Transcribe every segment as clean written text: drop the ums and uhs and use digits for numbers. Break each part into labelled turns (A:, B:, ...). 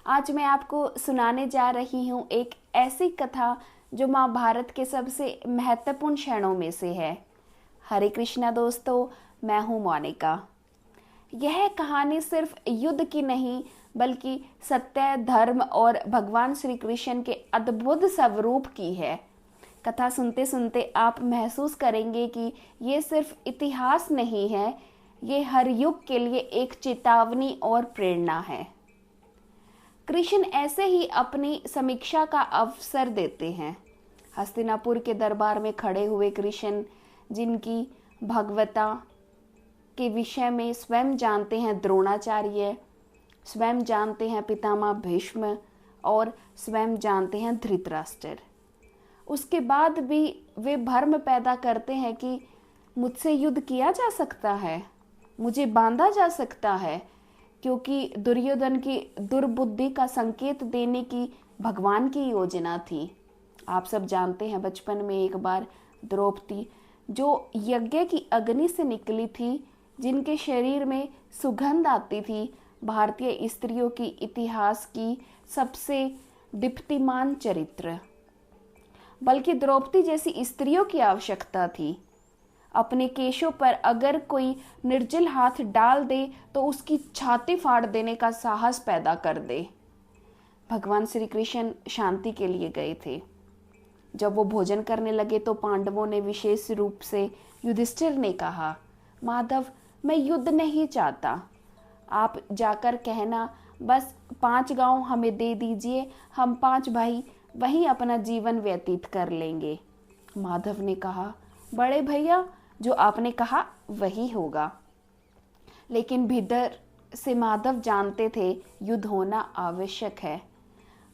A: आज मैं आपको सुनाने जा रही हूँ एक ऐसी कथा जो महाभारत के सबसे महत्वपूर्ण क्षणों में से है। हरे कृष्णा दोस्तों, मैं हूँ मोनिका। यह कहानी सिर्फ युद्ध की नहीं बल्कि सत्य, धर्म और भगवान श्री कृष्ण के अद्भुत स्वरूप की है। कथा सुनते सुनते आप महसूस करेंगे कि ये सिर्फ इतिहास नहीं है, ये हर युग के लिए एक चेतावनी और प्रेरणा है। कृष्ण ऐसे ही अपनी समीक्षा का अवसर देते हैं। हस्तिनापुर के दरबार में खड़े हुए कृष्ण, जिनकी भगवता के विषय में स्वयं जानते हैं द्रोणाचार्य, स्वयं जानते हैं पितामह भीष्म और स्वयं जानते हैं धृतराष्ट्र, उसके बाद भी वे भ्रम पैदा करते हैं कि मुझसे युद्ध किया जा सकता है, मुझे बांधा जा सकता है, क्योंकि दुर्योधन की दुर्बुद्धि का संकेत देने की भगवान की योजना थी। आप सब जानते हैं बचपन में एक बार द्रौपदी, जो यज्ञ की अग्नि से निकली थी, जिनके शरीर में सुगंध आती थी, भारतीय स्त्रियों की इतिहास की सबसे दीप्तिमान चरित्र। बल्कि द्रौपदी जैसी स्त्रियों की आवश्यकता थी। अपने केशों पर अगर कोई निर्जील हाथ डाल दे तो उसकी छाती फाड़ देने का साहस पैदा कर दे। भगवान श्री कृष्ण शांति के लिए गए थे। जब वो भोजन करने लगे तो पांडवों ने, विशेष रूप से युधिष्ठिर ने कहा, माधव, मैं युद्ध नहीं चाहता, आप जाकर कहना बस 5 गांव हमें दे दीजिए, हम 5 भाई वहीं अपना जीवन व्यतीत कर लेंगे। माधव ने कहा, बड़े भैया, जो आपने कहा वही होगा। लेकिन भीतर से माधव जानते थे युद्ध होना आवश्यक है।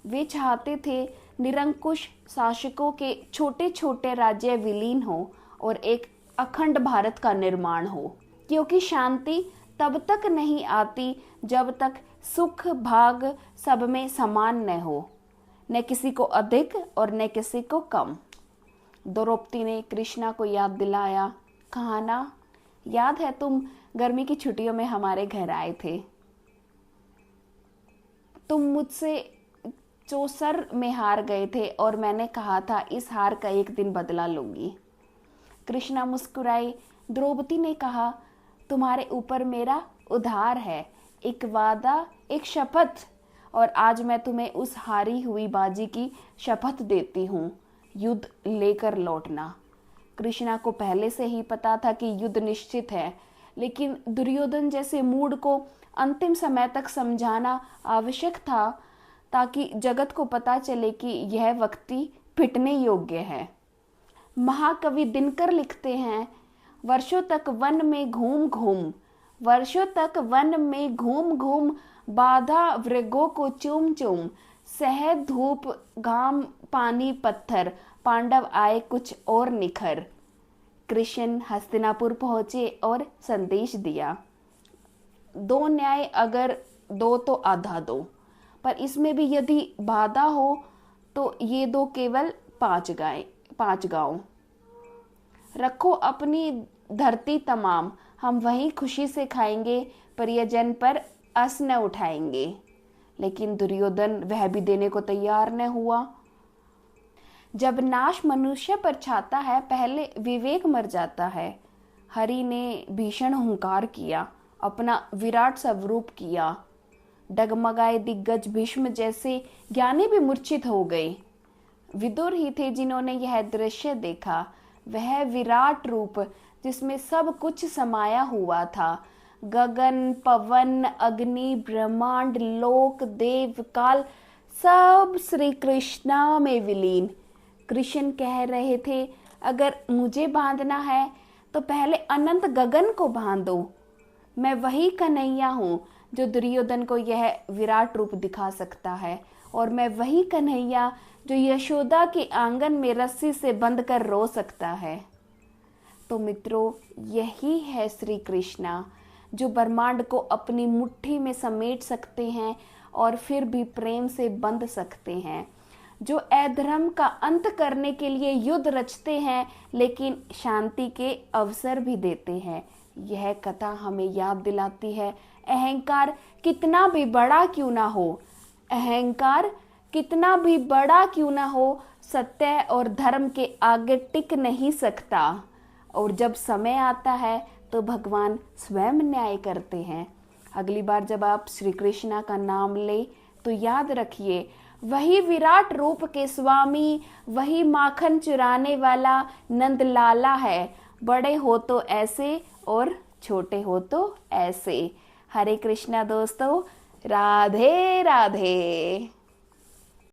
A: वे चाहते थे निरंकुश शासकों के छोटे छोटे राज्य विलीन हो और एक अखंड भारत का निर्माण हो, क्योंकि शांति तब तक नहीं आती जब तक सुख भाग सब में समान न हो, न किसी को अधिक और न किसी को कम। द्रौपदी ने कृष्णा को याद दिलाया, कहा ना, याद है तुम गर्मी की छुट्टियों में हमारे घर आए थे, तुम मुझसे चौसर में हार गए थे और मैंने कहा था इस हार का एक दिन बदला लूंगी। कृष्णा मुस्कुराई। द्रौपदी ने कहा, तुम्हारे ऊपर मेरा उधार है, एक वादा, एक शपथ, और आज मैं तुम्हें उस हारी हुई बाजी की शपथ देती हूँ, युद्ध लेकर लौटना। कृष्णा को पहले से ही पता था कि युद्ध निश्चित है, लेकिन दुर्योधन जैसे मूड को अंतिम समय तक समझाना आवश्यक था, ताकि जगत को पता चले कि यह व्यक्ति पिटने योग्य है। महाकवि दिनकर लिखते हैं, वर्षों तक वन में घूम घूम, वर्षों तक वन में घूम घूम, बाधा मृगों को चूम चूम, सह धूप घाम पानी पत्थर, पांडव आए कुछ और निखर। कृष्ण हस्तिनापुर पहुंचे और संदेश दिया, 2 न्याय अगर दो तो आधा दो, पर इसमें भी यदि बाधा हो तो ये दो केवल 5 गांव। रखो अपनी धरती तमाम, हम वहीं खुशी से खाएंगे, परिजन पर अस न उठाएंगे। लेकिन दुर्योधन वह भी देने को तैयार न हुआ। जब नाश मनुष्य पर छाता है, पहले विवेक मर जाता है। हरि ने भीषण हुंकार किया, अपना विराट स्वरूप किया। डगमगाए दिग्गज भीष्म जैसे ज्ञानी भी मूर्छित हो गए। विदुर ही थे जिन्होंने यह दृश्य देखा, वह विराट रूप जिसमें सब कुछ समाया हुआ था, गगन, पवन, अग्नि, ब्रह्मांड, लोक, देव, काल, सब श्री कृष्णा में विलीन। कृष्ण कह रहे थे, अगर मुझे बांधना है तो पहले अनंत गगन को बांधो। मैं वही कन्हैया हूँ जो दुर्योधन को यह विराट रूप दिखा सकता है, और मैं वही कन्हैया जो यशोदा के आंगन में रस्सी से बंध कर रो सकता है। तो मित्रों, यही है श्री कृष्णा, जो ब्रह्मांड को अपनी मुट्ठी में समेट सकते हैं और फिर भी प्रेम से बंध सकते हैं, जो अधर्म का अंत करने के लिए युद्ध रचते हैं लेकिन शांति के अवसर भी देते हैं। यह कथा हमें याद दिलाती है, अहंकार कितना भी बड़ा क्यों ना हो, अहंकार कितना भी बड़ा क्यों ना हो, सत्य और धर्म के आगे टिक नहीं सकता। और जब समय आता है तो भगवान स्वयं न्याय करते हैं। अगली बार जब आप श्री कृष्णा का नाम ले तो याद रखिए, वही विराट रूप के स्वामी, वही माखन चुराने वाला नंद लाला है। बड़े हो तो ऐसे और छोटे हो तो ऐसे। हरे कृष्णा दोस्तों, राधे राधे।